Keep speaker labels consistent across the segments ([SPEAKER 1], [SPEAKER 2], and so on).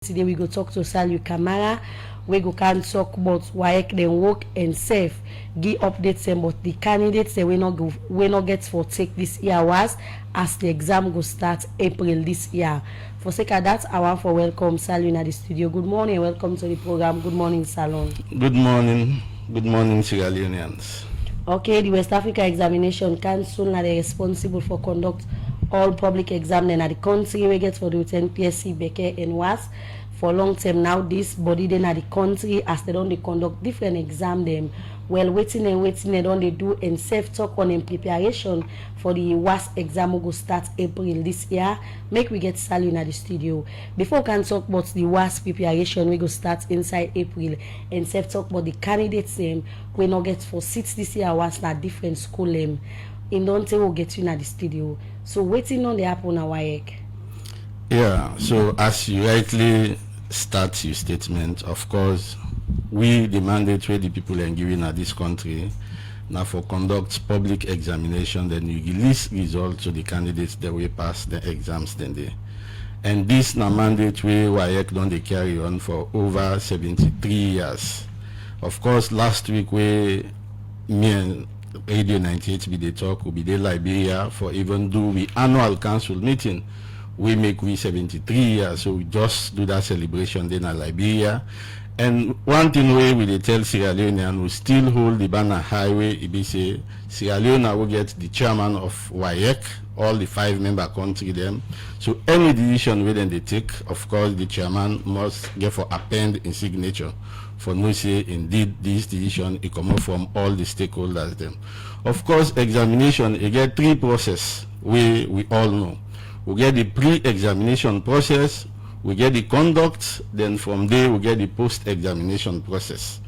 [SPEAKER 1] Today we go talk to Salu Kamara. We go can talk about WAEC then work and safe. Give updates about the candidates that we not get for take this year was as the exam go start April this year. For sake of that, I want to welcome Salu in the studio. Good morning, welcome to the program. Good morning, Salon.
[SPEAKER 2] Good morning, Sierra Leoneans.
[SPEAKER 1] Okay, the West Africa Examination Council are responsible for conduct all public exam in the country. We get for the PSC, Becker and WASS. For long term now, this body then at the country as they don't conduct different exam them. Well, waiting they don't they do and safe talk on in preparation for the WASS exam will go start April this year. Make we get Sally in the studio. Before we can talk about the WASS preparation, we go start inside April and safe talk about the candidates we not get for seats this year WASS na different school in don't will get you in the studio. So waiting on the happen now WAEC.
[SPEAKER 2] Yeah, so as you rightly start your statement, of course, we the mandate where the people are given at this country now for conduct public examination, then you release results to the candidates that will pass the exams then they. And this now mandate where WAEC don't they carry on for over 73 years. Of course, last week we me and Radio 98 be the talk will be the Liberia for even do we annual council meeting. We make we 73 years, so we just do that celebration then at Liberia. And one thing we will tell Sierra Leone we still hold the banner highway. It be say Sierra Leone will get the chairman of WAEC, all the 5 member country them. So any decision we then they take, of course the chairman must get for append in signature for no say indeed this decision it come up from all the stakeholders them. Of course examination it get 3 process we all know. We get the pre-examination process, we get the conduct, then from there we get the post-examination process.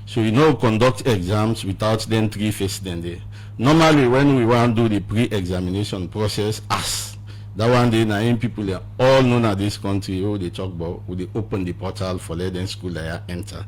[SPEAKER 2] So you know conduct exams without then 3 phases then there. Normally when we want to do the pre-examination process, as that one day now people are all known at this country who they talk about, who they open the portal for let them school there enter.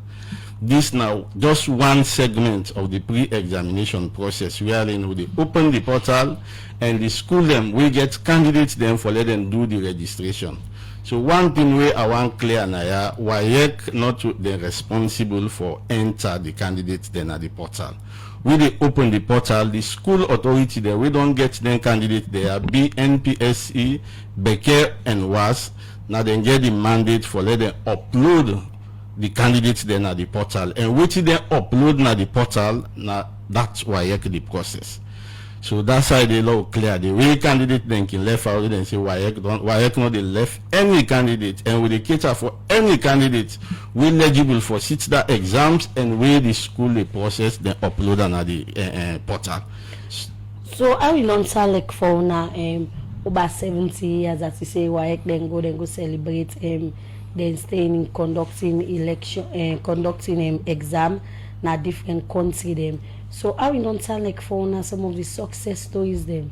[SPEAKER 2] This now just one segment of the pre-examination process wherein they open the portal and the school them we get candidates them for let them do the registration. So one thing we I want clear now, WAEC not the responsible for enter the candidates then at the portal. We they open the portal, the school authority there we don't get them candidates there BNPSE, Becker and WASS. Now they get the mandate for let them upload the candidates then at the portal, and which they upload na the portal now that's WAEC the process. So that's how they law clear. The way candidate then can left out and say WAEC not they left any candidate, and we cater for any candidate we eligible for sit that exams and where the school the process then upload na the portal.
[SPEAKER 1] So I will not tell like for now over 70 years as you say WAEC then go celebrate then staying in conducting election conducting exam na different country them. So I will not tell like for now some of the success stories them.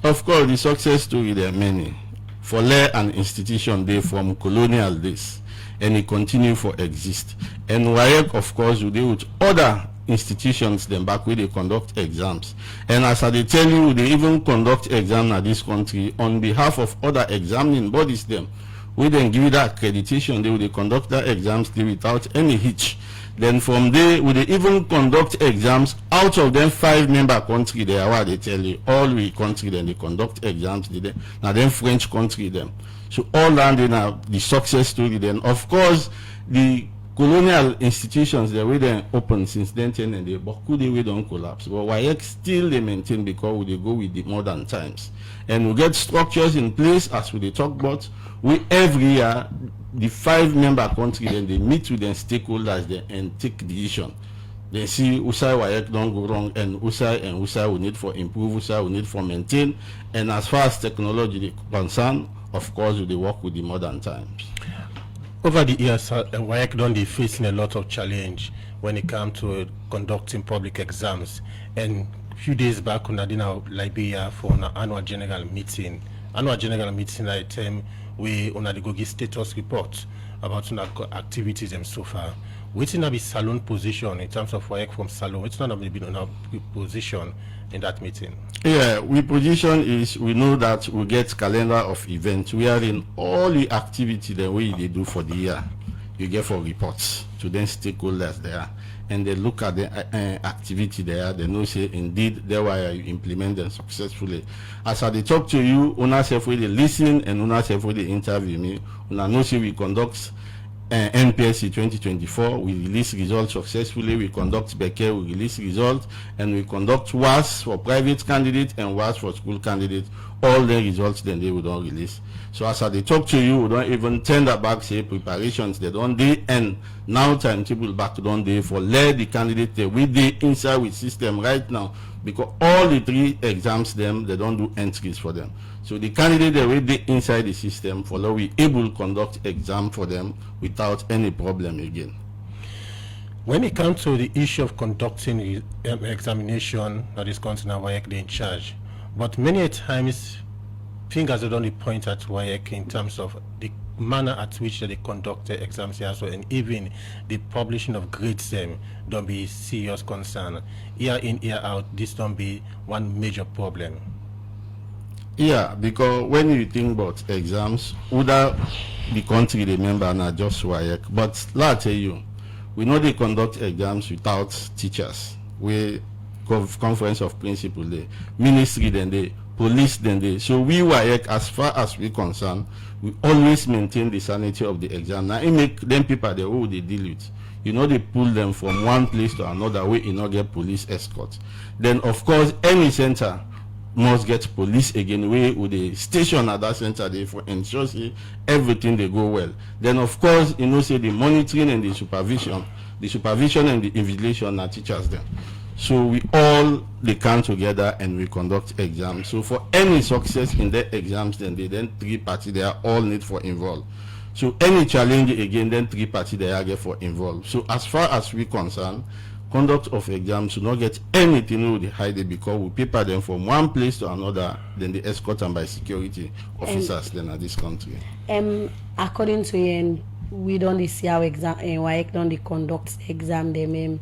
[SPEAKER 2] Of course the success story there are many. For an institution they from colonial days and it continue for exist. And WAEC of course will deal with other institutions them back where they conduct exams. And as I tell you, they even conduct exam in this country on behalf of other examining bodies them. We then give you that accreditation, they will conduct that exams without any hitch. Then from there, we even conduct exams out of them 5 member country there, what they tell you, all we country then they conduct exams, now then French country them. So all that then the success story then. Of course, the colonial institutions they were then open since then and they but could they don't collapse. But WAEC still they maintain because they go with the modern times. And we get structures in place as we talk about. We every year the 5 member country then they meet with their stakeholders there and take decision. They see Usai WAEC don't go wrong and Usai we need for improve, Usai we need for maintain. And as far as technology is concerned, of course they work with the modern times.
[SPEAKER 3] Over the years, WAEC don't they facing a lot of challenge when it comes to conducting public exams. And a few days back, we had in Liberia for an annual general meeting. Annual general meeting at a time we on the go give status report about activities and so far. What's not be saloon position in terms of WAEC from saloon? It's not been on our position in that meeting.
[SPEAKER 2] Yeah, we position is we know that we get calendar of events wherein all the activity the way they do for the year, you get for reports to then stakeholders there, and they look at the activity there. They know say indeed they were you implement them successfully. As I they talk to you, una self they listen and una self they interview me. Una know say we conduct NPSC 2024, we release results successfully. We conduct Beke, we release results, and we conduct WASS for private candidates and WASS for school candidates. All the results then they will don't release. So as they talk to you, we don't even tender back say preparations they don't do, and now timetable back don't do for let the candidate with the inside with system right now, because all the 3 exams them they don't do entries for them. So the candidate they with the inside the system for now we able to conduct exam for them without any problem again.
[SPEAKER 3] When it comes to the issue of conducting examination, that is considered WAEC in charge, but many times fingers are only point at WAEC in terms of the manner at which they conduct the exams here, so and even the publishing of grades them don't be serious concern. Year in, year out, this don't be one major problem.
[SPEAKER 2] Yeah, because when you think about exams, whether the country remember not just WAEC, but let I tell you, we know they conduct exams without teachers. We conference of principal day, ministry then they, police then they. So we WAEC, as far as we concerned, we always maintain the sanity of the exam. Now it make them people the who they deal with. You know, they pull them from one place to another way in order get police escort. Then of course any center must get police again way with the station at that center they for ensure say everything they go well. Then of course you know say the monitoring and the supervision and the invigilation are teachers them. So we all they come together and we conduct exams. So for any success in the exams, then 3 parties they are all need for involved. So any challenge again, then 3 parties they are get for involved. So as far as we concerned, conduct of exams should not get anything with the hide it, because we paper them from one place to another, then they escort them by security officers then at this country.
[SPEAKER 1] According to you, we don't see how exam WAEC don't conduct exam them.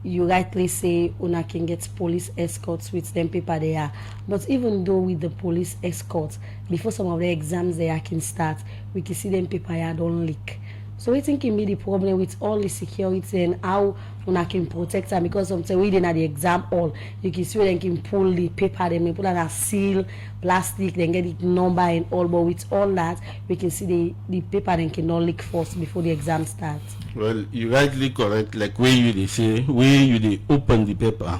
[SPEAKER 1] You rightly say una can get police escorts with them paper there, but even though with the police escorts, before some of the exams there can start, we can see them paper here don't leak. So we think can be the problem with all the security and how una can protect them, because sometimes we didn't at the exam hall, you can see they can pull the paper, they put on a seal, plastic, then get it number and all, but with all that, we can see the paper then cannot leak first before the exam starts.
[SPEAKER 2] Well, you rightly correct, like where you they say, where you they open the paper,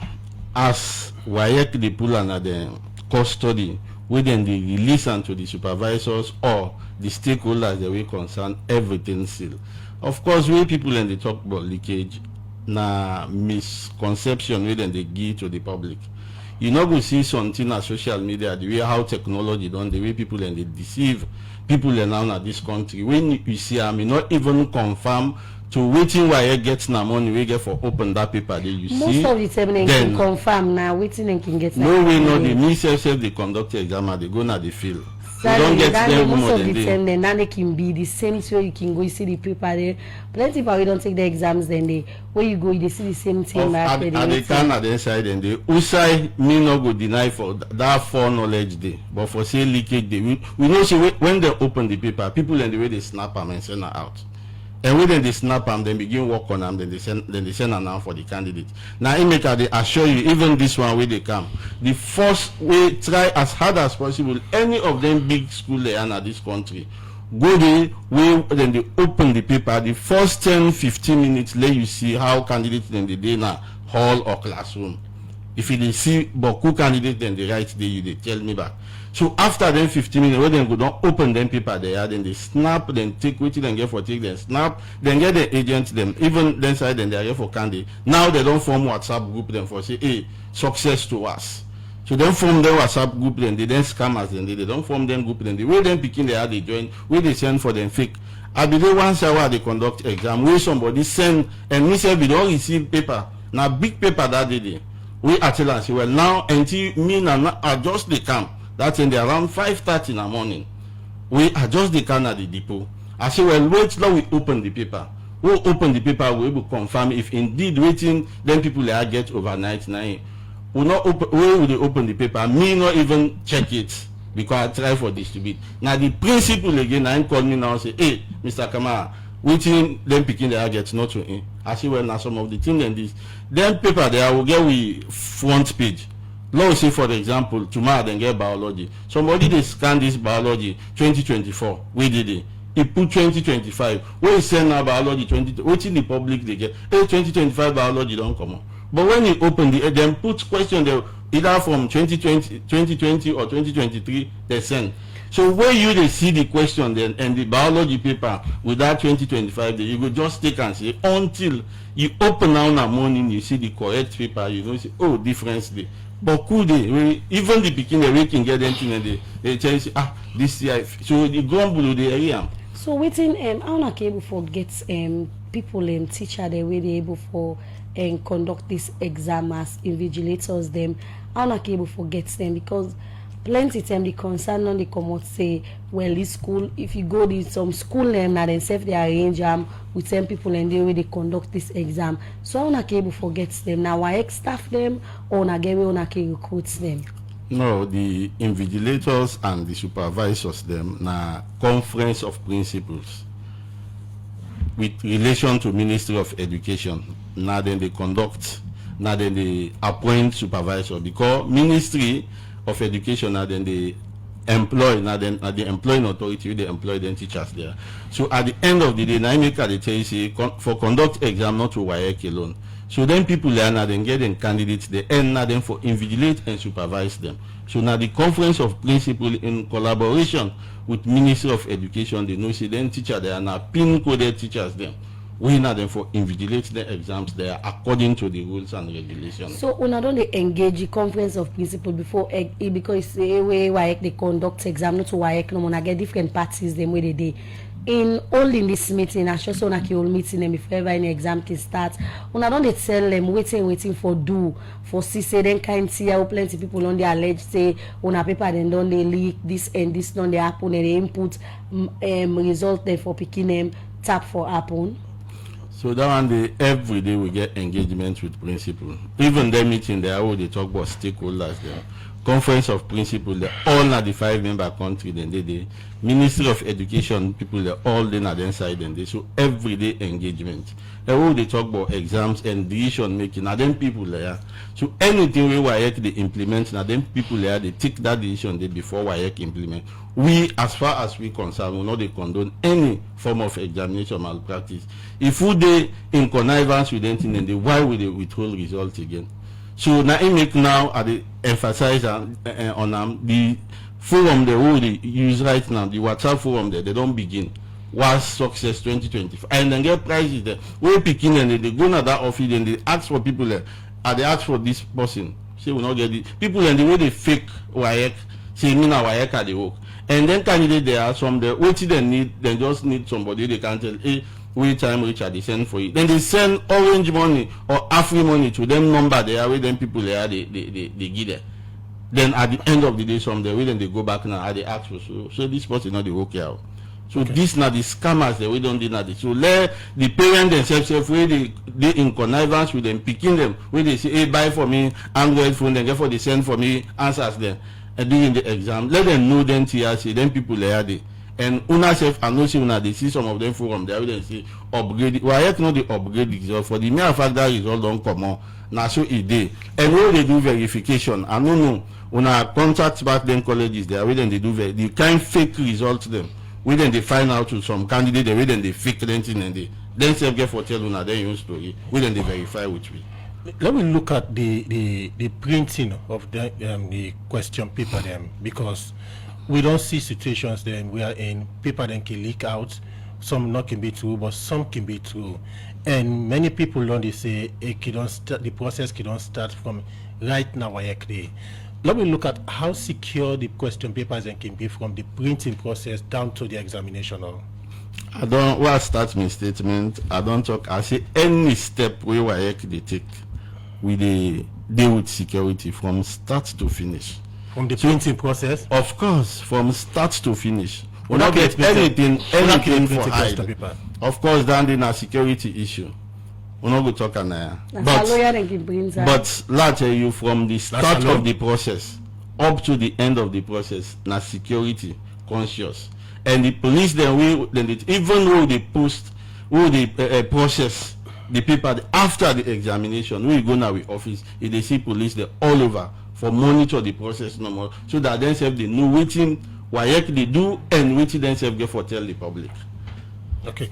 [SPEAKER 2] as WAEC they pull under the custody, where then they release them to the supervisors or the stakeholders that we concern, everything still. Of course, when people and they talk about leakage, na misconception where then they give to the public. You know, we see something on social media, the way how technology done, the way people and they deceive people and now in this country. When you see, I mean, not even confirm to waiting while you get na money we get for open that paper that you
[SPEAKER 1] most
[SPEAKER 2] see.
[SPEAKER 1] Most of the time they can confirm now, waiting and can get
[SPEAKER 2] no way, no, the me self they conduct the exam and they go na the field.
[SPEAKER 1] You don't get them most of the time then they can be the same, so you can go you see the paper there. Plenty people we don't take the exams then they where you go they see the same thing
[SPEAKER 2] at the can at the inside and they usai me no go deny for that foreknowledge day, but for say leakage day we know say when they open the paper, people and the way they snap them and send them out. And when they snap them, then begin work on them, then they send them out for the candidate. Now, they assure you, even this one where they come, the first way try as hard as possible. Any of them big school they are in this country, go there, then they open the paper. The first 10-15 minutes, let you see how candidates then they in a hall or classroom. If they see Boku candidate, then they write there, they tell me back. So after them 15 minutes, when they go down, open them paper there, then they snap, then take what then get for take, then snap, then get the agent them, even then side then they are here for candy. Now they don't form WhatsApp group then for say, hey, success to us. So then form their WhatsApp group then they then scammers then they don't form them group then they way them picking they are they join, where they send for them fake. I believe once hour they conduct exam, where somebody send and me say we don't receive paper. Now big paper that day. We actually and say, well now until me now adjust the camp. That's in the around 5:30 in the morning. We adjust the can at the depot. I say, well, wait till we open the paper. who open the paper will able confirm if indeed waiting then people they get overnight now. Will not open, where will they open the paper? Me not even check it because I try for distribute. Now the principle again, I call me now and say, hey, Mr. Kamara, waiting them picking the get not to in. I see well now some of the things and this. Then paper there will get we front page. Let's say for example, tomorrow then get biology. Somebody they scan this biology 2024. We did it. He put 2025. When he send now biology 20, waiting the public they get. Hey, 2025 biology don't come on. But when you open the then put question there either from 2020 or 2023 they send. So when you they see the question then and the biology paper with that 2025 you go just take and say until you open now in the morning you see the correct paper you don't say oh difference there. But could they even the beginning they can get anything and they tell you this year so the ground below the area.
[SPEAKER 1] So waiting how not able for get people and teacher they way they able for conduct this exam as invigilators them how not able for get them because plenty time the concern on the come out say well this school if you go to some school name and then self they arrange with 10 people and the way they conduct this exam so how not able for get them now WAEC staff them or na get way on recruit them.
[SPEAKER 2] No, the invigilators and the supervisors them na conference of principals with relation to Ministry of Education. Now then they conduct, now then they appoint supervisor because Ministry of Education now then they employ, now then the employing authority they employ them teachers there. So at the end of the day, now make they tell you say for conduct exam not to WAEC alone. So then people learn and then get them candidates they end now then for invigilate and supervise them. So now the conference of principal in collaboration with Ministry of Education, they know see then teacher they are now pin coded teachers them. We now them for invigilate the exams there according to the rules and regulations.
[SPEAKER 1] So una don't they engage the conference of principal before because say way WAEC they conduct exam not to WAEC no una get different parties them where they dey. In all in this meeting, I just want to all meeting them before ever any exam can start. Una don't they tell them waiting for do for see say then kind see how plenty people on the alleged say on a paper then don't they leak this and this don't they happen and they input result there for picking them tap for happen.
[SPEAKER 2] So that one day every day we get engagement with principal. Even their meeting there how they talk about stakeholders there. Conference of principal, they all are the 5-member country, then they Ministry of Education people, they all then are inside and they so everyday engagement. They talk about exams and decision making, now then people there. So anything we WAEC they implement, now then people there they take that decision they before WAEC implement. We as far as we concerned, we know they condone any form of examination malpractice. If we they in connivance with anything, then why will they withhold results again? So now I make now I emphasize on the forum they already use right now, the WhatsApp forum there, they don't begin. WASS Success 2025 and then get prizes there. We picking and they go to that office and they ask for people there. They ask for this person. Say we not get it. People and the way they fake WAEC, say me now WAEC at the work. And then candidate there are some there, what they need, they just need somebody they can tell, hey, wait time which are they send for you. Then they send orange money or Afri money to them number there where them people there they give there. Then at the end of the day some there then they go back now they ask for so this person not they work out. So okay. This now the scammers that we don't do that. So let the parents themselves where they in connivance with them picking them where they say hey buy for me Android phone then therefore they send for me answers them and during the exam. Let them know then TRC then people there they and una self and no see una they see some of them forum there they say upgrade WAEC not the upgrade result for the mere fact that result don't come on now so it day and when they do verification I don't know una contact back then colleges there where then they do the kind fake results them where then they find out to some candidate where then they fake anything and they then self get for tell una then your story where then they verify which way.
[SPEAKER 3] Let me look at the printing of the question paper them because we don't see situations then we are in paper then can leak out, some not can be true but some can be true, and many people don't they say it can start the process can start from right now WAEC day. Let me look at how secure the question papers and can be from the printing process down to the examination hall.
[SPEAKER 2] I don't well start my statement. I don't talk. I say any step where WAEC they take, we they deal with security from start to finish.
[SPEAKER 3] From the printing process?
[SPEAKER 2] Of course, from start to finish. We not get anything for hide.
[SPEAKER 3] paper.
[SPEAKER 2] Of course, down in a security issue. We not go talk on there. But let tell you from the start of the process up to the end of the process, na security conscious. And the police then even though they process the paper after the examination, we go now with office, if they see police there all over for monitor the process no more, so that themselves they know wetin WAEC they do and wetin themselves get for tell the public.
[SPEAKER 3] Okay.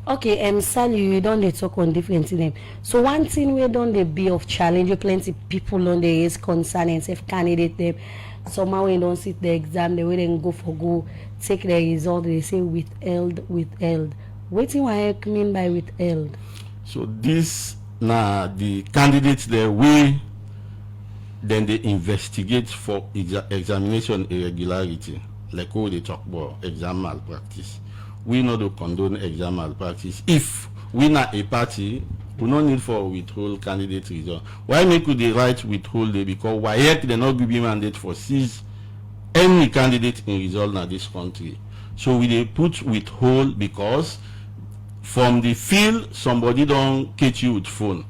[SPEAKER 1] Okay, Sally, you don't dey talk on different things. So one thing we don't dey be of challenge, you plenty people on the raise concern and say candidate them. Somehow we don't sit the exam, the way they go for go, take the result, they say withheld. What do WAEC mean by withheld?
[SPEAKER 2] So this the candidates the way then they investigate for examination irregularity, like what they talk about exam malpractice. We not to condone exam malpractice. If we not a party, we no need for withhold candidate result. Why make the right withhold it? Because WAEC they not give mandate for seize any candidate in result in this country. So we they put withhold because from the field somebody don't catch you with phone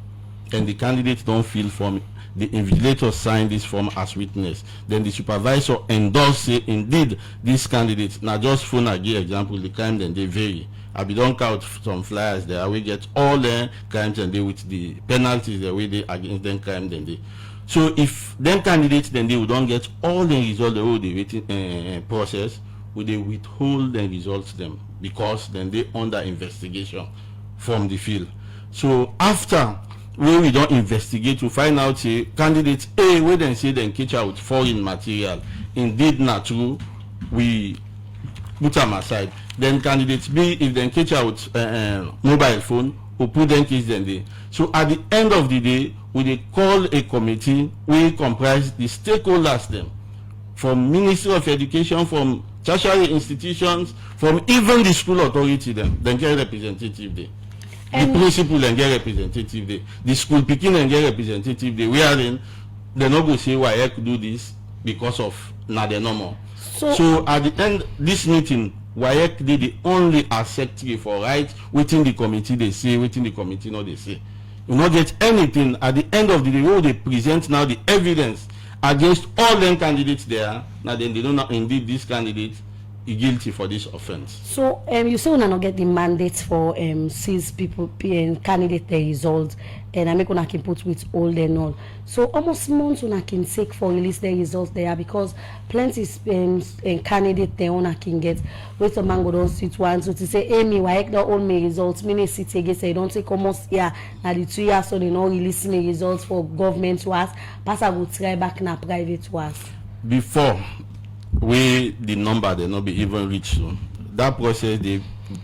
[SPEAKER 2] and the candidate don't fill form, the invigilator sign this form as witness, then the supervisor endorse say indeed this candidate now just phone again example the crime then they vary. I be don't count some flyers there, we get all the crimes and they with the penalties the way they against them crime then they. So if them candidates then they don't get all the results the whole the waiting process, would they withhold the results them because then they under investigation from the field. So after when we don't investigate to find out say candidate A we then say then catch out foreign material indeed not true, we put them aside. Then candidate B if then catch out mobile phone we put them case then they. So at the end of the day we they call a committee we comprise the stakeholders them from Ministry of Education, from tertiary institutions, from even the school authority them get representative there. The principal and get representative there. The school picking and get representative there. We are then they not go say why I could do this because of not the normal. So at the end this meeting WAEC did the only acceptable for right within the committee they say, within the committee no they say. You not get anything at the end of the day where they present now the evidence against all them candidates there. Now then they don't know indeed this candidate is guilty for this offense. So
[SPEAKER 1] you say una not get the mandate for seize people candidate the results and I make una can put with all and all. So almost months una can take for release the results there because plenty candidate they una can get with a mango don't sit one so to say Amy WAEC don't own me results meaning sit again say don't take almost year now the 2 years so they not releasing the results for government WASS pass I will try back na private WASS.
[SPEAKER 2] Before we the number they not be even reached soon. That process they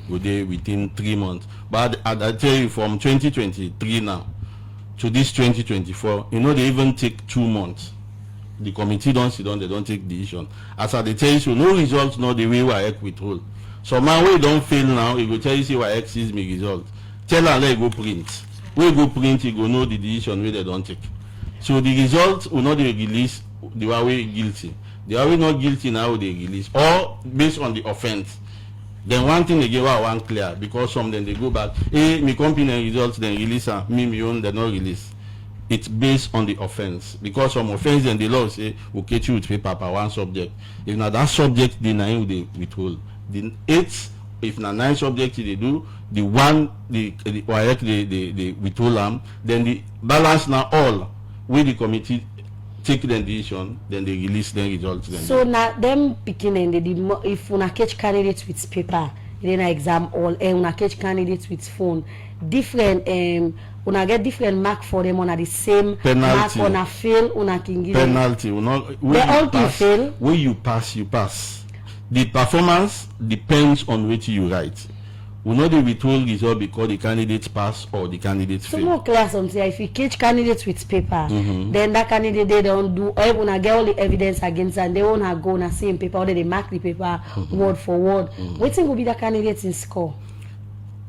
[SPEAKER 2] go there within 3 months. But I tell you from 2023 now to this 2024, you know they even take 2 months. The committee don't sit down, they don't take decision. As I tell you, so no results, no the way WAEC withhold. So man we don't fail now, he will tell you say WAEC sees me result. Tell her let go print. We go print, you go know the decision where they don't take. So the results will not be released the way guilty. They are not guilty now they release or based on the offense. Then one thing they give out one clear because some then they go back, hey, me company results then release me own they not release. It's based on the offense because some offense then the law say we'll catch you with paper per one subject. If not that subject they nine they withhold. The 8 if not 9 subjects they do the one the they withhold them then the balance now all with the committee take the decision, then they release the results. Then
[SPEAKER 1] so now them picking and if una catch candidates with paper, then exam all and una catch candidates with phone, different una get different mark for them on the same
[SPEAKER 2] penalty.
[SPEAKER 1] Mark on a fail, una can give
[SPEAKER 2] penalty.
[SPEAKER 1] They all can fail.
[SPEAKER 2] Where you pass, you pass. The performance depends on what you write. We know the withhold result because the candidates pass or the candidates fail.
[SPEAKER 1] So more clear something. If you catch candidates with paper, then that candidate they don't do or when I get all the evidence against and they wanna go on the same paper or they mark the paper word for word. What thing will be the candidates in score?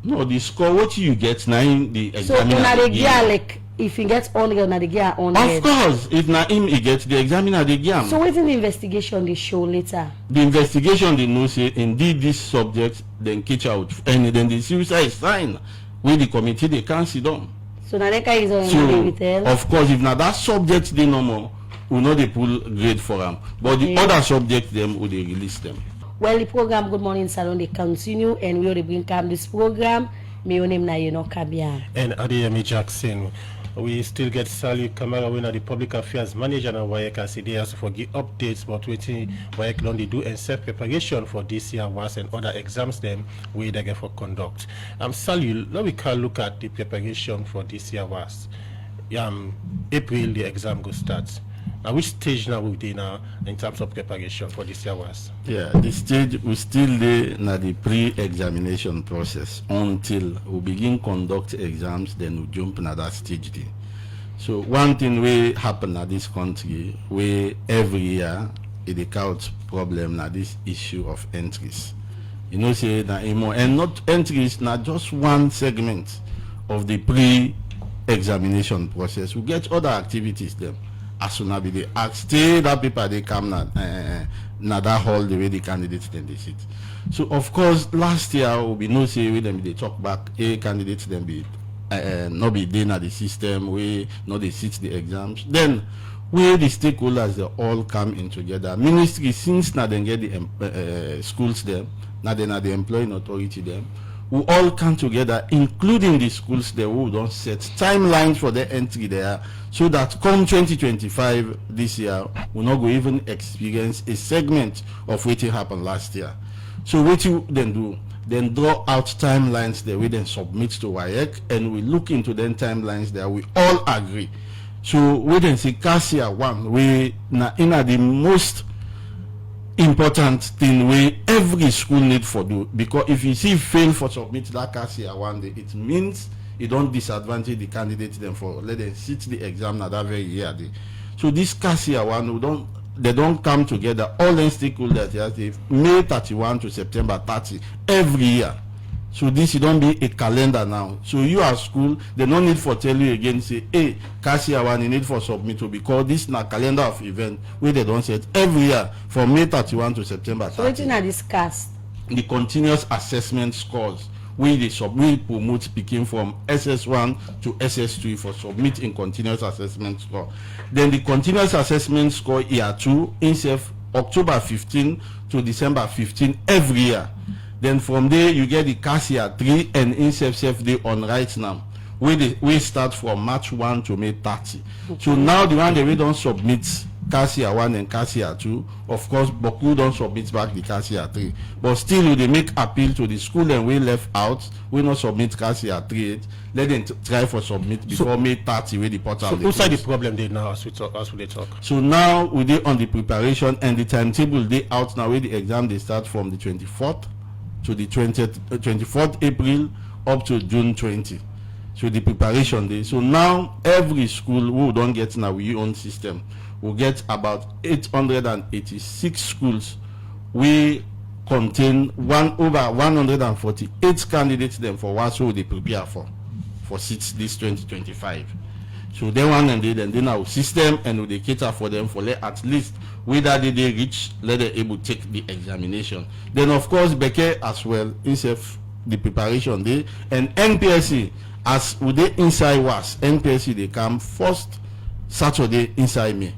[SPEAKER 2] No, the score what you get now in the examiner.
[SPEAKER 1] So when they get like if he gets 100 na the gear 100.
[SPEAKER 2] Of course, if na him he gets, the examiner the gear.
[SPEAKER 1] So wetin the investigation they show later?
[SPEAKER 2] The investigation they know say indeed this subject then catch out and then the suicide sign with the committee they can't sit down.
[SPEAKER 1] So na that is on
[SPEAKER 2] So
[SPEAKER 1] withheld.
[SPEAKER 2] of course if na that subject they no more, we know they pull grade for them. But the other subject them will they release them.
[SPEAKER 1] Well, the program Good Morning Salon they continue and we will bring come this program. Me name na Kabian.
[SPEAKER 3] And Adeyemi Jackson. We still get Sally Kamara, winner the public affairs manager and WAEC as they also for give updates about waiting WAEC don't they do and self preparation for this year WASS and other exams them we they get for conduct. Sally, now we can look at the preparation for this year WASS. April the exam go start. Now which stage now we dey now in terms of preparation for this year WASS?
[SPEAKER 2] Yeah, the stage we still dey na the pre-examination process until we begin conduct exams, then we jump na that stage dey. So one thing wey happen na this country wey every year it dey count problem na this issue of entries. You know say na more and not entries na just one segment of the pre-examination process. We get other activities them. As soon as they ask, stay that paper they come na that hall the way the candidates then they sit. So of course last year we know say with them they talk back candidates then be not be there na the system we not they sit the exams. Then where the stakeholders they all come in together. Ministry since now then get the schools them, now then the employing authority them. We all come together, including the schools there who don't set timelines for their entry there, so that come 2025 this year, we're not going to even experience a segment of what happened last year. So what you then do, then draw out timelines there, we then submit to WAEC, and we look into them timelines there, we all agree. So we then say CASIA 1, we na in the most important thing where every school need for do, because if you see fail for submit that CASIA 1 day, it means you don't disadvantage the candidate them for let them sit the exam na that very year day. So this CASIA 1 they don't come together, all the stakeholders they May 31 to September 30 every year. So this don't be a calendar now. So you as school, they don't need for tell you again say, hey, CASIA 1 you need for submit to, because this na calendar of event where they don't set every year from May 31 to September 30.
[SPEAKER 1] So what you discussed?
[SPEAKER 2] The continuous assessment scores we promote picking from SS1 to SS3 for submit in continuous assessment score. Then the continuous assessment score year 2 in October 15 to December 15 every year. Then from there you get the CASIA 3 and INSEF day on right now. We start from March 1 to May 30. Okay. So now the one that we don't submit CASIA 1 and CASIA 2, of course, Boku don't submit back the CASIA 3. But still they make appeal to the school and we left out, we not submit CASIA 3, let them try for submit before May 30 with the portal.
[SPEAKER 3] So what's the problem they now as we talk?
[SPEAKER 2] So now we dey on the preparation and the timetable they out now where the exam they start from the 24th to the 24th April up to June 20. So the preparation day. So now every school who don't get now we own system will get about 886 schools. We contain over 148 candidates them for what so they prepare for seats this 2025. So they want and then our system and they cater for them for at least whether they reach, let them able to take the examination. Then of course Beke as well, instead the preparation day, and NPSC as with the inside WASS, NPSC they come first Saturday inside May.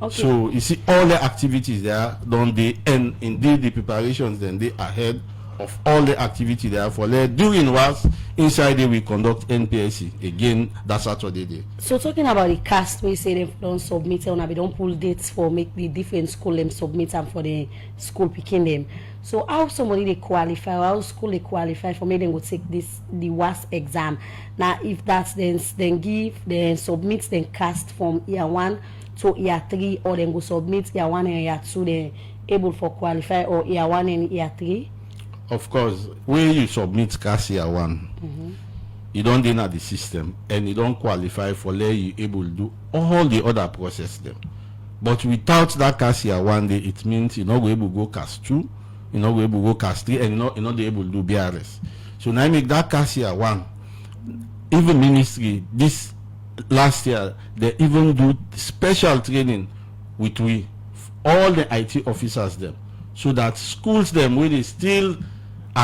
[SPEAKER 2] Okay. So you see all the activities there don't they, and indeed the preparations then they ahead of all the activity there for during WASS inside there we conduct NPSC again that Saturday day.
[SPEAKER 1] So talking about the cast, we say they don't submit and we don't pull dates for make the different school them submit and for the school picking them. So how somebody they qualify, or how school they qualify for me then go take the WASS exam. Now if that's then submit then cast from year 1 to year 3, or then go submit year 1 and year 2 then able for qualify, or year 1 and year 3.
[SPEAKER 2] Of course, when you submit CASIA 1, you don't enter the system and you don't qualify for you able to do all the other process them. But without that CASIA 1 day, it means you're not able to go CAS 2, you're not able to go CAS 3, and you're not able to do BRS. So now I make that CASIA 1, even ministry, this last year, they even do special training with all the IT officers them, so that schools them where they still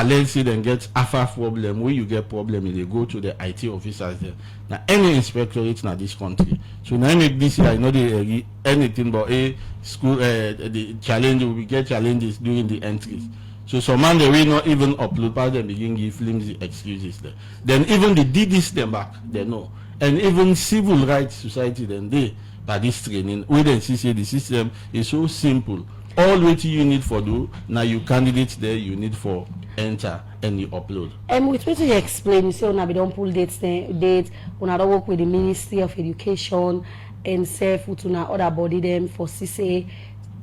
[SPEAKER 2] let's say them get AFA problem, where you get problem, they go to the IT officers there. Now any inspectorate in this country. So now make this year, I know they anything but a school the challenge we get challenges during the entries. So some man they will not even upload, but they begin give flimsy excuses there. Then even the DDs them back, they know. And even civil rights society then they by this training, we then see the system is so simple. All what you need for do now you candidates there you need for enter and you upload.
[SPEAKER 1] With what you explain, you say we don't pull dates, we don't work with the Ministry of Education and say for to other body them for CCA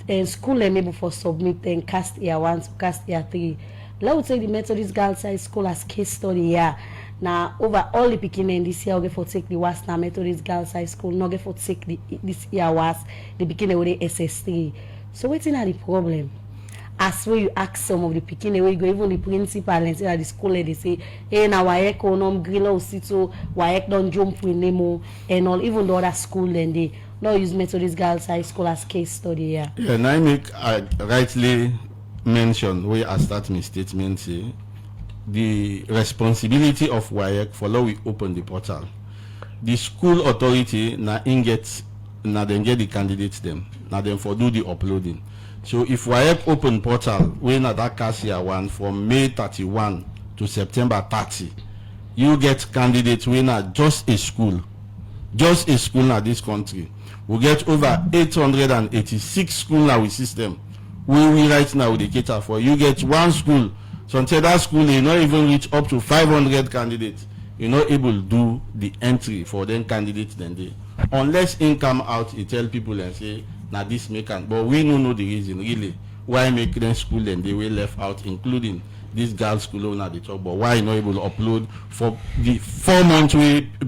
[SPEAKER 1] and school them able for submit and cast year 1 to cast year 3. Let us take the Methodist Girls High School as case study here. Now over all the beginning this year we for take the WASS now Methodist Girls High School, not get for take this year WASS the beginning with the SS3. So what's in the problem? As when you ask some of the beginning where you go even the principal and say at the school they say, hey now WAEC on grill so WAEC don't jump with Nemo and all, even the other school then they not use Methodist Girls High School as case study here.
[SPEAKER 2] Yeah, and I make rightly mention where I start my statement say the responsibility of WAEC for law we open the portal. The school authority now then get the candidates them. Now then for do the uploading. So if WAEC open portal when at that cast year 1 from May 31 to September 30, you get candidates when at just a school now this country. We get over 886 school now with system. We right now with the cater for. You get one school. So until that school you not even reach up to 500 candidates. You're not able to do the entry for them candidates then they. Unless income out, you tell people and say, now this make an, but we don't know the reason really why make them school and they were left out, including this girls school owner they talk about why not able to upload for the 4-month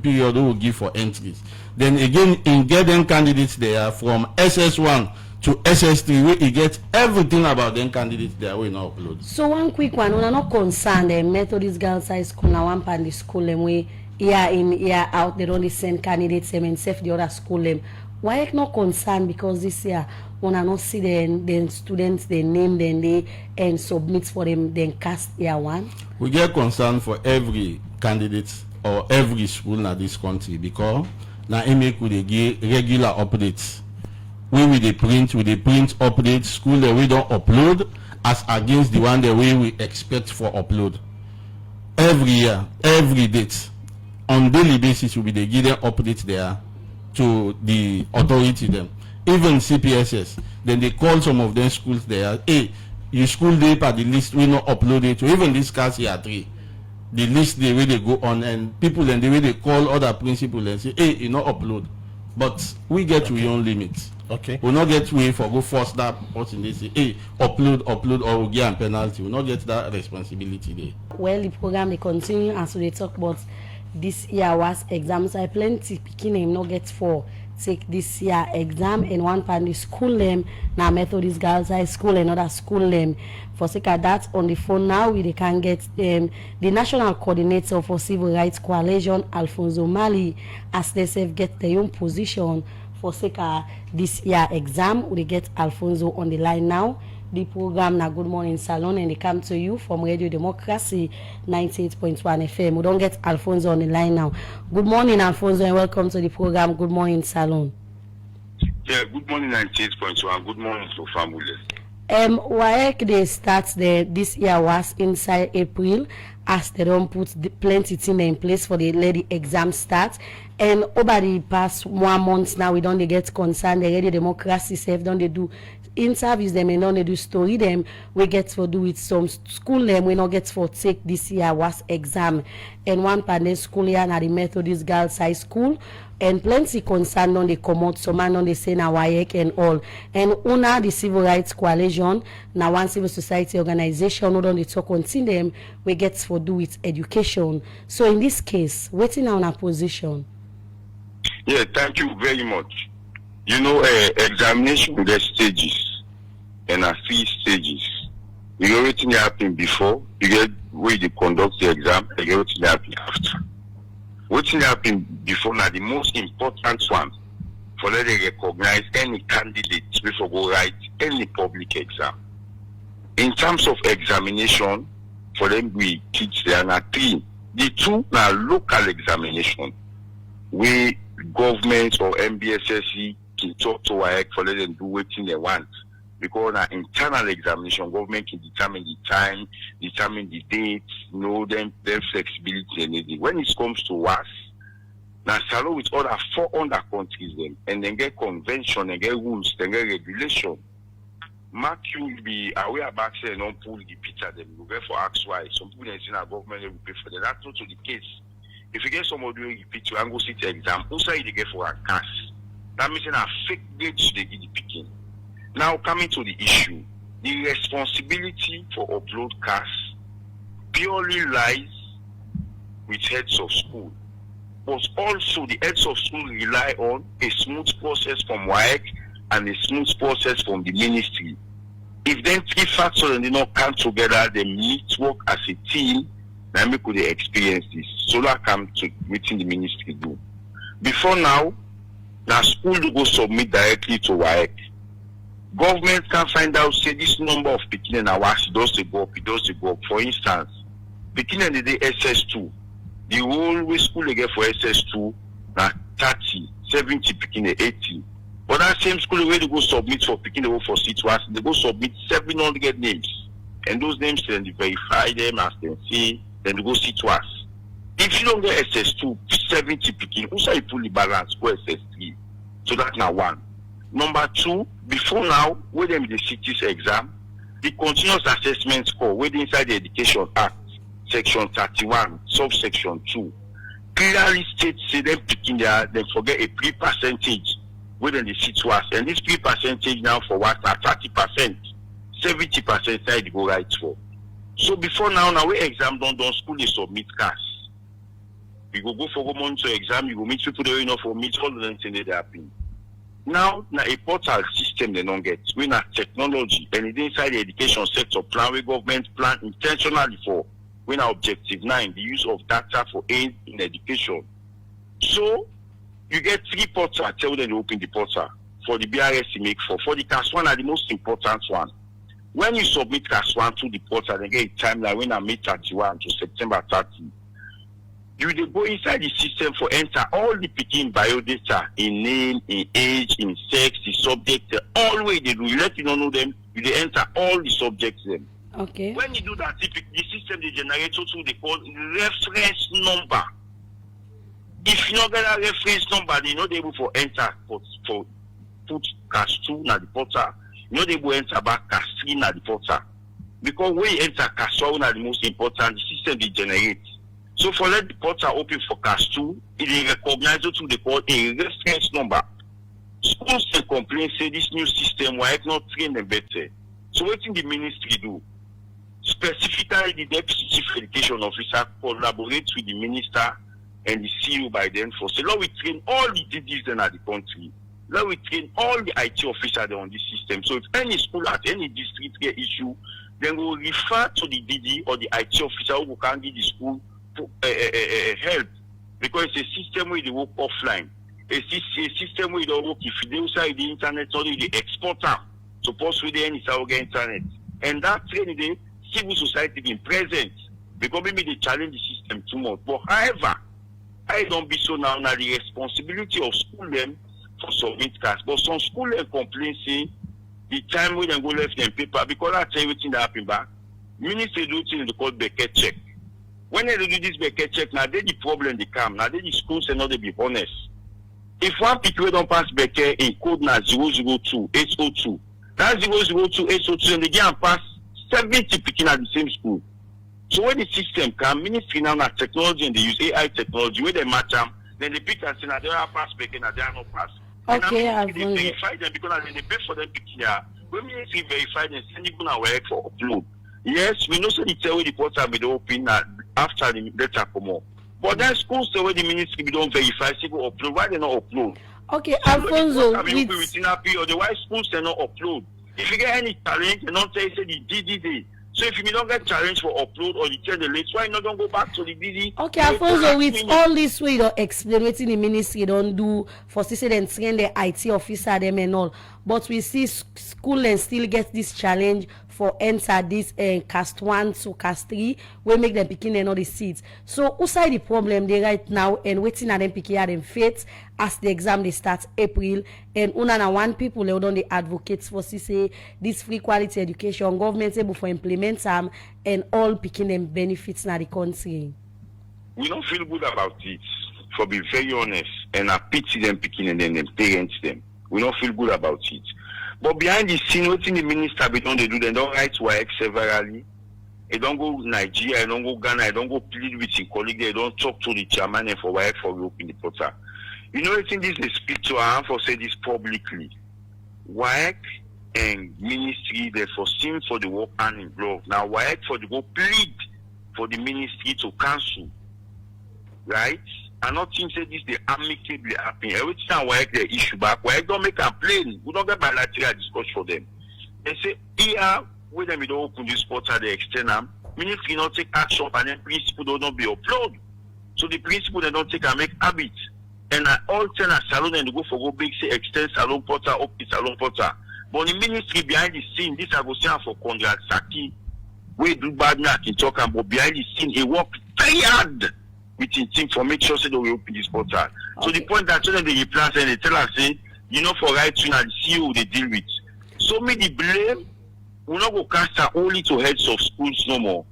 [SPEAKER 2] period we will give for entries. Then again in getting candidates there from SS1 to SS3 where you get everything about them candidates there we not upload.
[SPEAKER 1] So one quick one, we're not concerned the Methodist Girls High School now one pan the school them way year in year out they don't send candidates them and save the other school them. Why not concerned because this year when I not see the students they name then they and submit for them then cast year 1?
[SPEAKER 2] We get concerned for every candidate or every school in this country because now make with they give regular updates. We print updates school that we don't upload as against the one that we expect for upload. Every year, every date. On daily basis will be they give them updates there to the authority them. Even CPSS, then they call some of them schools there, hey, your school day at the list we not upload it to even this class year 3. The list the way they go on and people and the way they call other principals and say, hey, you not upload. But we get to your own limits.
[SPEAKER 3] Okay.
[SPEAKER 2] We'll not get way for go force that person they say, hey, upload or we'll get a penalty. We'll not get that responsibility there.
[SPEAKER 1] Well, the program they continue and so they talk about this year was exams. I plenty picking him not get for take this year exam and one pan the school them now Methodist Girls High School and other school them for sake of that on the phone now they can get the national coordinator for civil rights coalition Alfonso Mali as they say get their own position for sake of this year exam. We get Alfonso on the line now. The program na Good Morning Salon and they come to you from Radio Democracy 98.1 FM. We don't get Alfonso on the line now. Good morning, Alfonso, and welcome to the program Good Morning Salon.
[SPEAKER 4] Yeah, good morning 98.1. Good morning to family.
[SPEAKER 1] WAEC they start this year was inside April as they don't put plenty thing in place for the lady exam start. And over the past 1 month now we don't get concerned. The Radio Democracy self don't they do interviews them and don't they do story them. We get for do with some school them we not get for take this year was exam. And one panel school here na the Methodist Girls High School. And plenty concern on the come out, some man on the say na WAEC and all. And una the Civil Rights Coalition, now one civil society organization, not on the talk on them, we get for do with education. So in this case, waiting on a position.
[SPEAKER 4] Yeah, thank you very much. You know, examination there's stages and a 3 stages. You get everything happen before, you get where you conduct the exam, you get everything happen after. What's happened before now, the most important one, for them to recognize any candidate before go write any public exam. In terms of examination, for them we teach there are three. The two now local examination, where government or MBSSE can talk to WAEC for let them do what they want. Because now internal examination, government can determine the time, determine the dates, them flexibility and everything. When it comes to WASS, now salo with other 400 countries them, and then get convention and get rules, then get regulation. Mark you be aware about say and don't pull the picture them. You go for ask why. Some people they say our government will pay for that. That's not the case. If you get somebody doing the picture and go sit the exam, also you get for a cash. That means a fake gauge they get the picking. Now coming to the issue, the responsibility for upload cash purely lies with heads of school. But also the heads of school rely on a smooth process from WAEC and a smooth process from the ministry. If then three factors and they not come together, they meet work as a team, then we could experience this. So that come to within the ministry do. Before now, the school to go submit directly to WAEC. Government can find out say this number of picking and WASS does the go up, it does the go up. For instance, picking and the day SS2, the whole way school they get for SS2 now 30, 70 picking 80. But that same school where they go submit for picking the work for C2, they go submit 700 names. And those names then they verify them as they see, then they go C2. If you don't get SS2, 70 picking, also you pull the balance, go SS3. So that's now one. Number two, before now, when them the city's exam, the continuous assessment score, where inside the Education Act, section 31, subsection 2, clearly states say them picking there, they forget a pre-percentage within the C2, and this pre-percentage now for what are 30%, 70% side go right for. So before now we exam done school they submit cash. We go for monitor exam, you go meet people there enough for meet all the things that happen. Now a portal system they don't get. We na technology and it's inside the education sector plan where government plan intentionally for when objective 9, the use of data for aid in education. So you get 3 portals, I tell them to open the portal. For the BRS you make 4. For the CAS 1 are the most important one. When you submit CAS 1 to the portal, they get a timeline when I May 31 to September 30. You dey go inside the system for enter all the picking bio data in name, in age, in sex, the subject, all the way they do. You let you know them, you dey enter all the subjects them.
[SPEAKER 1] Okay.
[SPEAKER 4] When you do that, the system they generate what they call reference number. If you not get a reference number, they not able for enter for put CAS 2 na the portal. You not able enter back CAS 3 na the portal. Because when you enter CAS 1 na the most important, the system they generate. So for let the portal open for CAS 2, it recognize what they call a reference number. Schools can complain, say this new system, why not train them better? So what can the ministry do? Specifically, the Deputy Chief Education Officer collaborates with the Minister and the CEO by then for say, let we train all the DDs in the country. Let we train all the IT officers on this system. So if any school at any district get issue, then we will refer to the DD or the IT officer who can give the school help, because it's a system where they work offline. A system where they work if they outside the internet, only the exporter. Suppose with the internet. And that training, the civil society being present, because maybe they challenge the system too much. But however, I don't be so now the responsibility of school them for submit CAS. But some school them complain say the time when they go left them paper, because that's everything that happened back. Ministry do things they call Beckett check. When they do this Beckett check, now they the problem they come. Now they the schools and not they be honest. If one people don't pass Beckett in code now 002-802, that 002-802 and they get and pass 70 picking at the same school. So when the system come, ministry now technology and they use AI technology, where they match them, then they pick and say now they are pass Beckett, now they are not pass.
[SPEAKER 1] Okay,
[SPEAKER 4] and they verify them because they pay for them picking here. When ministry verify them, send it on WAEC for upload. Yes, we know so the tell the portal be open after the data come up. But then schools the way the ministry don't verify, say go upload. Why they not upload?
[SPEAKER 1] Okay, Alfonso,
[SPEAKER 4] within a period, otherwise schools they not upload. If you get any challenge, they don't say the DDD So if you don't get challenged for upload or you tell the late, why not don't go back to the BD?
[SPEAKER 1] Okay, Alfonso, with all this way you explain what the ministry don't do for CC and train the IT officer them and all, but we see school and still get this challenge for enter this cast 1 to cast 3, we make them picking and all the seats. So who side the problem they right now and waiting at them picking at them fates as the exam they start April, and una one people they don't the advocates for CC this free quality education government able for implement them and all picking them benefits na the country.
[SPEAKER 4] We don't feel good about it, for being very honest, and I pity them picking and then them parents them. We don't feel good about it. But behind the scene, what in the minister they do, they don't write WAEC severally. They don't go Nigeria, they don't go Ghana, they don't go plead with your colleague, they don't talk to the chairman and for WAEC for open the portal. You know, I think this is speak to our for say this publicly. WAEC and ministry, they foreseen for the work hand in glove. Now WAEC for the go plead for the ministry to cancel. Right? And not think say this they amicably happen. Every time WAEC they issue back, WAEC don't make a complaint. We don't get bilateral discussion for them. They say here when them don't open this portal, they extend them. Ministry not take action and then principle don't be upload. So the principle they don't take and make habit. And all turn a salon and go for go big say extend salon portal, open salon portal. But the ministry behind the scene, this I go say for Conrad Saki, we do bad now in talk about behind the scene, he work very hard with his team for make sure that we open this portal. Okay. So the point that when they reply and they tell us say, you know, for right to the CEO they deal with. So me the blame will not go cast only to heads of schools no more.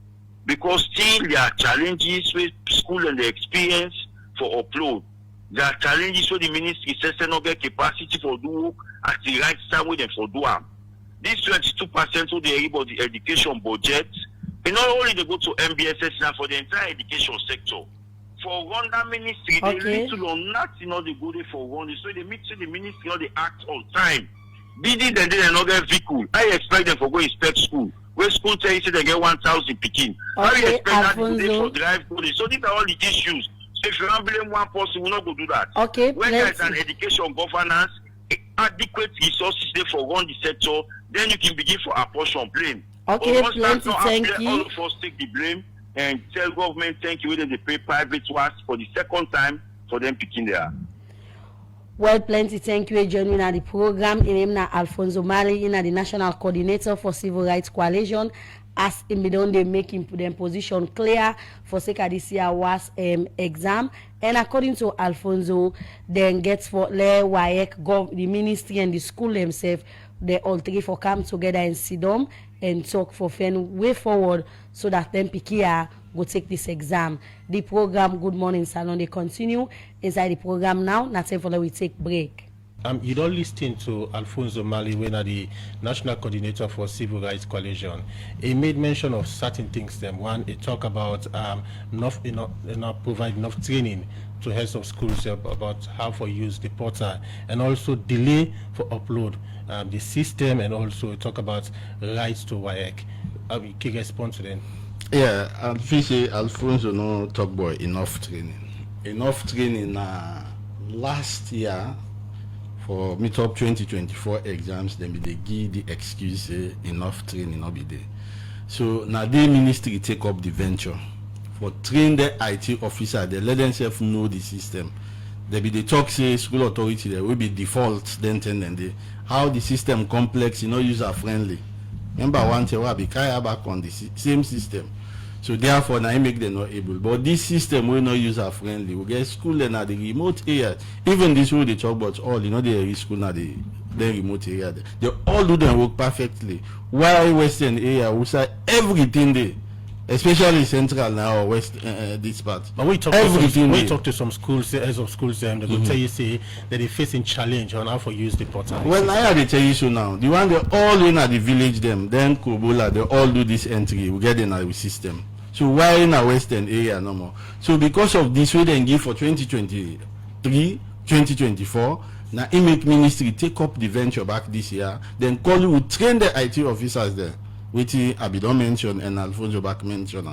[SPEAKER 4] Because still there are challenges with school and the experience for upload. There are challenges where the ministry says they not get capacity for do work at the right time with them for do them. This 22% of the education budget, and not only they go to MBSS now for the entire education sector. For Rwanda ministry, they little or nothing all they go there for Rwanda. So they meet to the ministry all they act all time. BD then they not get vehicle. I expect them for go inspect school. Where school tell you say they get 1,000 picking. How you expect that they for drive go there? So these are all the issues. So if you don't blame one person, we'll not go do that.
[SPEAKER 1] Okay.
[SPEAKER 4] When there is an education governance, adequate resources there for run the sector, then you can begin for apportion blame.
[SPEAKER 1] Okay, plenty, thank you.
[SPEAKER 4] All of us take the blame and tell government thank you when they pay private WASS for the second time for them picking there.
[SPEAKER 1] Well, plenty thank you, joining at the program. In name na Alfonso Mali, in the National Coordinator for Civil Rights Coalition. As in bidon they making them position clear for sake of this year WASS exam. And according to Alfonso, then gets for le WAEC, the ministry and the school themselves, they all three for come together and sit down and talk for fan way forward so that them Pikia go take this exam. The program Good Morning Salon they continue inside the program now. Not time for we take break.
[SPEAKER 3] You don't listen to Alfonso Mali, when the National Coordinator for Civil Rights Coalition. He made mention of certain things. Then one, he talked about enough provide enough training to heads of schools about how to use the portal, and also delay for upload the system, and also talk about rights to WAEC. Can you respond to them?
[SPEAKER 2] Yeah, Alfonso no talk about enough training. Enough training last year. For meet-up 2024 exams, then they give the excuse enough training not be there. So now the ministry take up the venture for train the IT officer. They let themselves know the system. They be the talk say school authority there will be default then they how the system complex, user friendly. Remember one thing we be carry back on the same system. So therefore, now make them not able. But this system will not user friendly. We get school and at the remote area. Even this way they talk about all, the school now the remote area. They all do them work perfectly. While Western area, we say everything there, especially central now or west this part.
[SPEAKER 3] But we talk to some schools, heads of schools, they will tell you say that they're facing challenge on how to use the portal.
[SPEAKER 2] Well, I they tell you so now. The one they all in at the village them, then Kobola, they all do this entry. We get in our system. So why in a western area no more? So because of this way they give for 2023, 2024, now image ministry take up the venture back this year, then call you train the IT officers there, which Abidon mentioned and Alfonso back mentioned.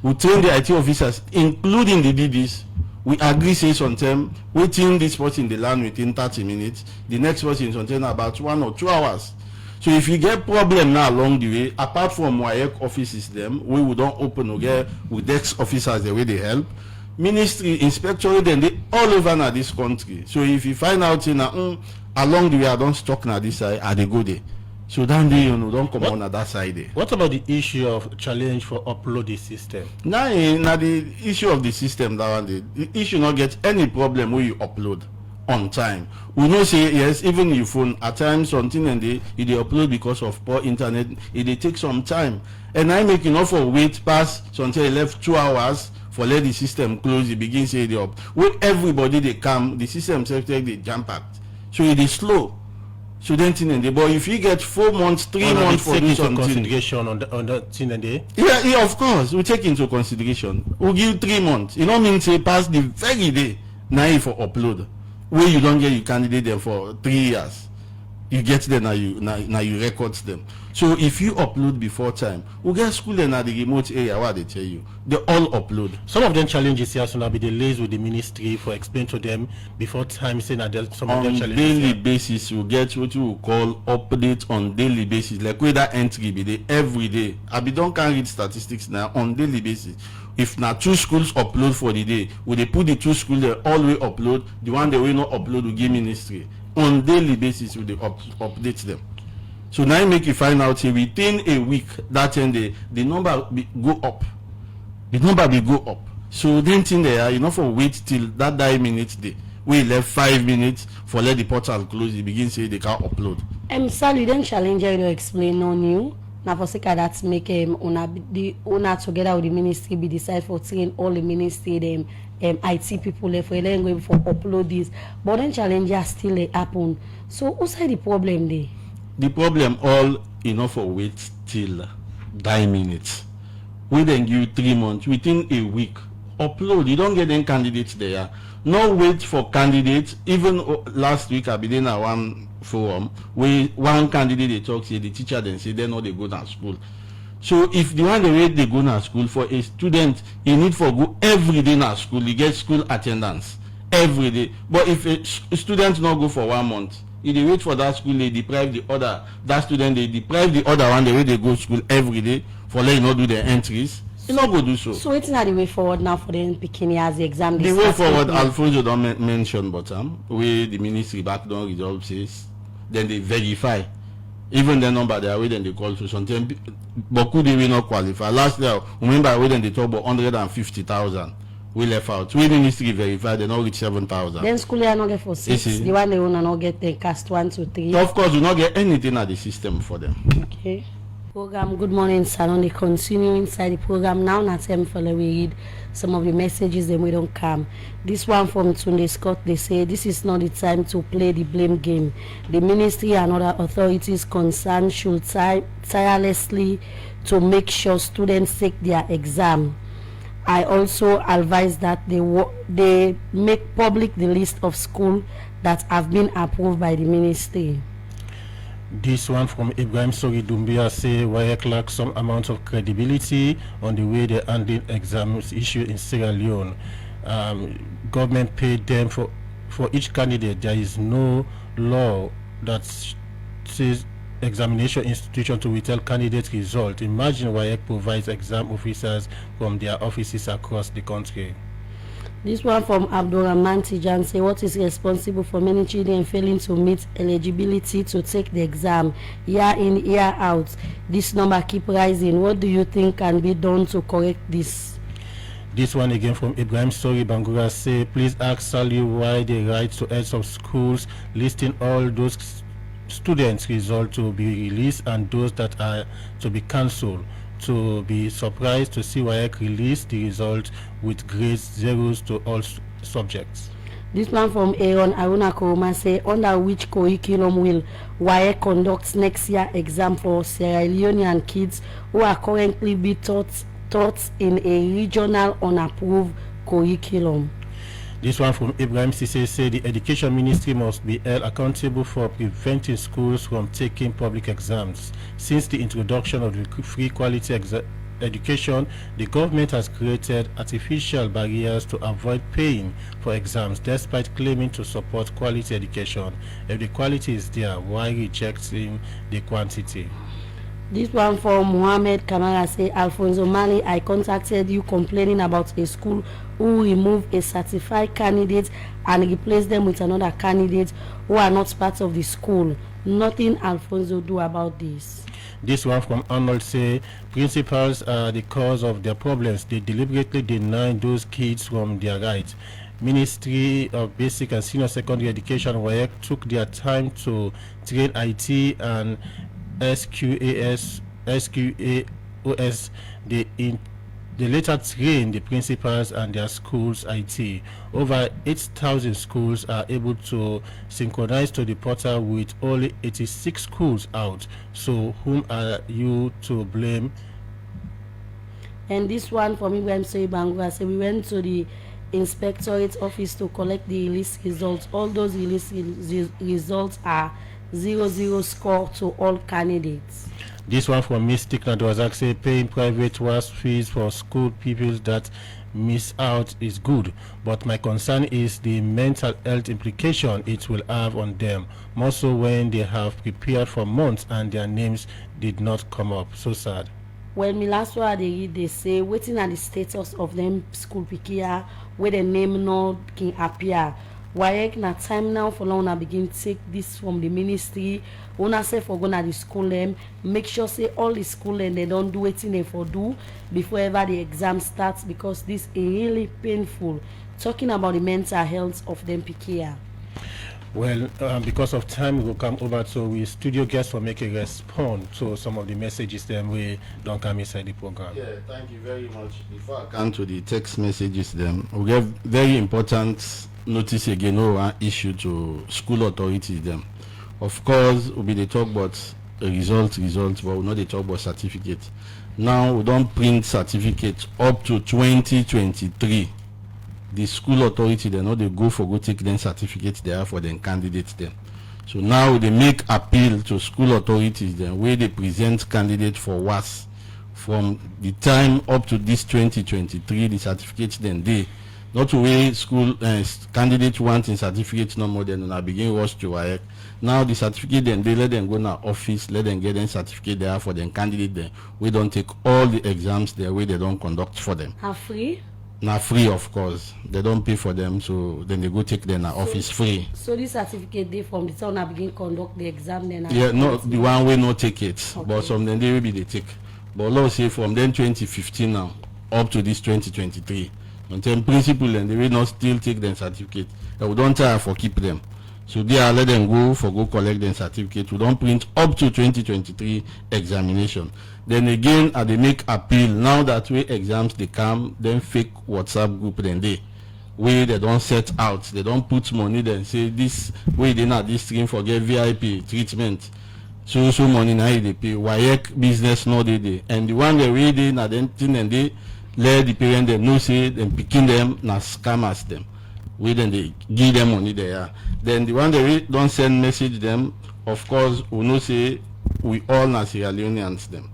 [SPEAKER 2] We train the IT officers, including the DDs. We agree say sometime waiting this person in the land within 30 minutes, the next person is on about 1 or 2 hours. So if you get problem now along the way, apart from WAEC offices them, we will don't open again with desk officers the way they help. Ministry, inspectorate, then they all over now this country. So if you find out along the way I don't stuck now this side, they go there. So then they don't come on that side there.
[SPEAKER 3] What about the issue of challenge for upload the system?
[SPEAKER 2] Now the issue of the system that one the issue not get any problem when you upload on time. We know say yes, even your phone at times something and they upload because of poor internet, it take some time. And I make enough for wait past until left 2 hours for let the system close, it begins say the up. When everybody they come, the system self take the jam packed. So it is slow. So then thing and the but if you get 4 months, 3 months for this
[SPEAKER 3] into consideration on the thing and day.
[SPEAKER 2] Yeah, of course. We take into consideration. We'll give 3 months. You know mean say pass the very day now for upload. Where you don't get your candidate there for 3 years. You get them now you record them. So if you upload before time, we get school in the remote area what they tell you. They all upload.
[SPEAKER 3] Some of them challenges here so now be delays with the ministry for explain to them before time saying that some of them challenges.
[SPEAKER 2] On daily basis you get what you call update on daily basis. Like where that entry be there every day. I be don't can read statistics now on daily basis. If now 2 schools upload for the day, will they put the 2 schools they always upload, the one they will not upload will give ministry. On daily basis will they update them. So now you make you find out here within a week that end the number go up. The number will go up. So then thing there, you know for wait till that 9 minutes day. We left 5 minutes for let the portal close, it begin say they can't upload.
[SPEAKER 1] Sally, then challenger to explain on you. Now for sake of that make the owner together with the ministry be decide for train all the ministry them IT people left for then going for upload this. But then challenger still happen. So what's the problem there?
[SPEAKER 2] The problem all enough for wait till 9 minutes. We then give you 3 months within a week. Upload. You don't get any candidates there. No wait for candidates. Even last week I been in one forum where one candidate they talk say the teacher then say they know they go to school. So if the one the way they go to school for a student, he need for go every day to school. He get school attendance every day. But if a student not go for 1 month, if they wait for that school, they deprive the other that student. They deprive the other one the way they go to school every day for let you not do their entries. You not go do so.
[SPEAKER 1] So it's not the way forward now for them picking as the exam.
[SPEAKER 2] The way forward, Alfonso don't mention, but where the ministry back don't resolve says, then they verify. Even the number they are waiting they call to something. But could they will not qualify? Last year, remember when they talk about 150,000. We left out. We ministry verified they not reach 7,000.
[SPEAKER 1] Then school they are not get for 6. The one they want not get the cast 1 to 3.
[SPEAKER 2] So of course we not get anything at the system for them.
[SPEAKER 1] Okay. Program Good Morning Salon. They continue inside the program now. Not time for we read some of the messages then we don't come. This one from Tunde Scott. They say this is not the time to play the blame game. The ministry and other authorities concerned should tirelessly to make sure students take their exam. I also advise that they make public the list of schools that have been approved by the ministry.
[SPEAKER 3] This one from Ibrahim Sori Dumbia say WAEC lacks some amount of credibility on the way they handle exams issued in Sierra Leone. Government paid them for each candidate. There is no law that says examination institution to withhold candidate result. Imagine WAEC provides exam officers from their offices across the country.
[SPEAKER 1] This one from Abdurrahman Tijan say what is responsible for many children failing to meet eligibility to take the exam year in year out. This number keep rising. What do you think can be done to correct this?
[SPEAKER 3] This one again from Ibrahim Sori Bangura say please ask Sally why they write to heads of schools listing all those students' results to be released and those that are to be cancelled. To be surprised to see WAEC release the result with grades 0s to all subjects.
[SPEAKER 1] This one from Aaron Aruna Koroma say under which curriculum will WAEC conduct next year exam for Sierra Leonean kids who are currently be taught in a regional unapproved curriculum.
[SPEAKER 3] This one from Ibrahim Sise say the Education Ministry must be held accountable for preventing schools from taking public exams. Since the introduction of the free quality education, the government has created artificial barriers to avoid paying for exams despite claiming to support quality education. If the quality is there, why rejecting the quantity?
[SPEAKER 1] This one from Mohammed Kamara say, Alfonso Mali, I contacted you complaining about a school who removed a certified candidate and replaced them with another candidate who are not part of the school. Nothing Alfonso do about this.
[SPEAKER 3] This one from Arnold say, principals are the cause of their problems. They deliberately deny those kids from their rights. Ministry of Basic and Senior Secondary Education WAEC took their time to train IT and SQAOS. They later train the principals and their schools IT. Over 8,000 schools are able to synchronize to the portal with only 86 schools out. So whom are you to blame?
[SPEAKER 1] And this one from Ibrahim Soibangwa say, we went to the inspectorate office to collect the release results. All those release results are 0-0 score to all candidates.
[SPEAKER 3] This one from Mystic Nadwazak say, paying private WASS fees for school pupils that miss out is good, but my concern is the mental health implication it will have on them, more so when they have prepared for months and their names did not come up. So sad.
[SPEAKER 1] When me last one they read, they say waiting at the status of them school pikia where the name no can appear. WAEC na time now for long na begin take this from the ministry. Una say for go na the school them, make sure say all the school and they don't do wetin they for do before ever the exam starts, because this is really painful. Talking about the mental health of them pikia.
[SPEAKER 3] Well, because of time, we will come over to we studio guests for make a respond to some of the messages then we don't come inside the program.
[SPEAKER 2] Yeah, thank you very much. Before I come to the text messages, then we have very important notice again or issue to school authorities. Them, of course, we be they talk about results, but we know they talk about certificate. Now we don't print certificates up to 2023. The school authority, they know they go take them certificates there for them candidates them. So now they make appeal to school authorities then where they present candidates for WASS from the time up to this 2023, the certificates then they not to where school candidates wanting certificates no more than I begin rush to WAEC. Now the certificate then they let them go to office, let them get them certificate there for them candidate there. We don't take all the exams there where they don't conduct for them.
[SPEAKER 1] Are free?
[SPEAKER 2] Now free, of course. They don't pay for them, so then they go take them office free.
[SPEAKER 1] So this certificate they from the time I begin conduct the exam then.
[SPEAKER 2] Yeah, no, the one way no take it,
[SPEAKER 1] Okay.
[SPEAKER 2] but some then they will be they take. But let's say from then 2015 now up to this 2023, until principal and they will not still take them certificate. And we don't try for keep them. So they are let them go collect them certificate. We don't print up to 2023 examination. Then again, they make appeal. Now that way exams they come, then fake WhatsApp group then they where they don't set out, they don't put money then say this way they not this stream for get VIP treatment. So money now they pay. WAEC business no they. And the one they read in then thing and they let the parent them know say them picking them na scammers them. We then they give them money there. Then the one they don't send message them, of course we know say we all na Sierra Leoneans them.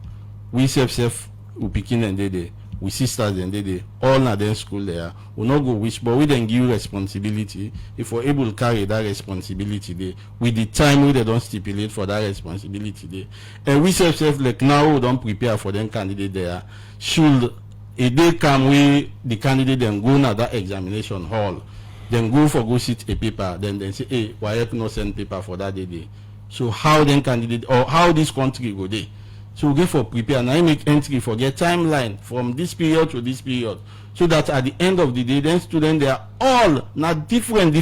[SPEAKER 2] We self we picking and they we sisters and they all na them school there. We not go wish, but we then give responsibility. If we're able to carry that responsibility there, with the time we they don't stipulate for that responsibility there. And we self like now we don't prepare for them candidate there. Should a day come we the candidate then go na that examination hall, then go sit a paper, then say, hey, why not send paper for that day? So how then candidate or how this country go there? So we get for prepare and I make entry for get timeline from this period to this period, so that at the end of the day, then students they are all not different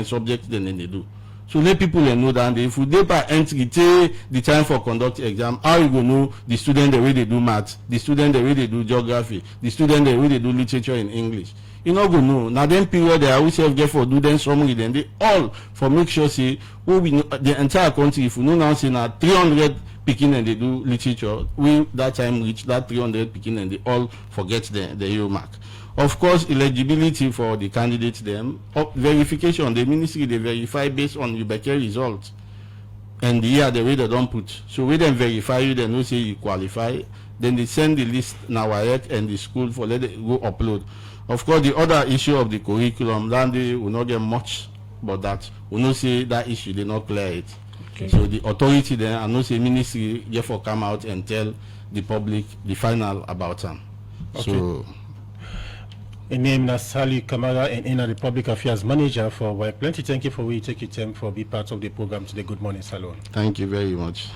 [SPEAKER 2] subjects than they do. So let people know that if we dey by entry take the time for conduct exam, how you go know the student the way they do math, the student the way they do geography, the student the way they do literature in English. You not go know. Now then period they always have get for do then summary then they all for make sure say who we know the entire country. If we know now say now 300 picking and they do literature, we that time reach that 300 picking and they all forget the year mark. Of course, eligibility for the candidates them verification, the ministry they verify based on your results. and the year the way they don't put. So we then verify you, they know say you qualify. Then they send the list now WAEC and the school for let it go upload. Of course, the other issue of the curriculum, then they will not get much, but that we know say that issue they not clear it. Okay. So the authority then, I know say ministry therefore come out and tell the public the final about them. Okay. So.
[SPEAKER 3] In name Nasali Kamara and in the Public Affairs Manager for WAEC. Plenty thank you for we take your time for be part of the program today. Good morning, Salon.
[SPEAKER 2] Thank you very much.